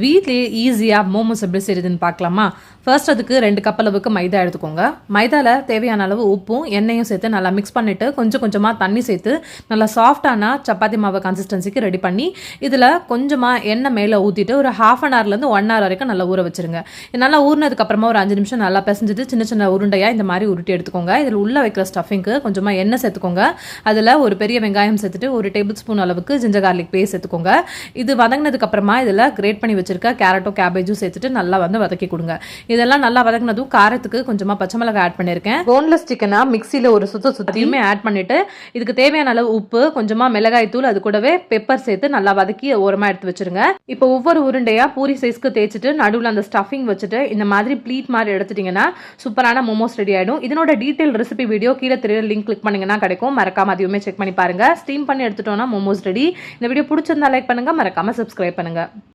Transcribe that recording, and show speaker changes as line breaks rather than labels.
வீட்லேயே ஈஸியாக மோமோஸ் எப்படி செய்யுதுன்னு பார்க்கலாமா? ஃபர்ஸ்ட் அதுக்கு 2 கப் அளவுக்கு மைதா எடுத்துக்கோங்க. மைதாவில் தேவையான அளவு உப்பும் எண்ணெயும் சேர்த்து நல்லா மிக்ஸ் பண்ணிவிட்டு கொஞ்சம் கொஞ்சமாக தண்ணி சேர்த்து நல்லா சாஃப்டான சப்பாத்தி மாவு கன்சிஸ்டன்சிக்கு ரெடி பண்ணி இதில் கொஞ்சமாக எண்ணெய் மேலே ஊற்றிட்டு ஒரு ½ அன் ஹவர்லேருந்து 1 ஹவர் வரைக்கும் நல்லா ஊற வச்சுருங்க. நல்லா ஊறினதுக்கப்புறமா ஒரு 5 நிமிஷம் நல்லா பிசைஞ்சிட்டு சின்ன சின்ன உருண்டையாக இந்த மாதிரி உருட்டி எடுத்துக்கோங்க. இதில் உள்ளே வைக்கிற ஸ்டஃபிங்க்கு கொஞ்சமாக எண்ணெய் சேர்த்துக்கோங்க. அதில் ஒரு பெரிய வெங்காயம் சேர்த்துட்டு 1 டேபிள் ஸ்பூன் அளவுக்கு ஜிஞ்சர் கார்லிக் பேஸ்ட் சேர்த்துக்கோங்க. இது வதங்கினதுக்கப்புறமா இதில் கிரேட் பண்ணி வச்சிருக்க கேரட்டும் கேபேஜும் சேர்த்துட்டு நல்லா வதக்கி கொடுங்க. இதெல்லாம் நல்லா வதங்கினதும் காரத்துக்கு கொஞ்சமா பச்சை மிளகாய் ஆட் பண்ணியிருக்கேன். போன்லெஸ் சிக்கனா மிக்சியில் ஒரு சுத்தியுமே ஆட் பண்ணிட்டு இதுக்கு தேவையான அளவு உப்பு, கொஞ்சமா மிளகாய் தூள், அது கூடவே பெப்பர் சேர்த்து நல்லா வதக்கி ஓரமா எடுத்து வச்சிருங்க. இப்போ ஒவ்வொரு உருண்டையா பூரி சைஸ்க்கு தேய்ச்சிட்டு நடுவில் அந்த ஸ்டஃபிங் வச்சுட்டு இந்த மாதிரி ப்ளீட் மாதிரி எடுத்துட்டீங்கன்னா சூப்பரான மோமோஸ் ரெடி ஆயிடும். இதனோட டீடைல் ரெசிபி வீடியோ கீழே தெரிய லிங்க் கிளிக் பண்ணீங்கன்னா கிடைக்கும். மறக்காம அதையுமே செக் பண்ணி பாருங்க. ஸ்டீம் பண்ணி எடுத்துட்டோம்னா மோமோஸ் ரெடி. இந்த வீடியோ பிடிச்சிருந்தா லைக் பண்ணுங்க, மறக்காம சப்ஸ்கிரைப் பண்ணுங்க.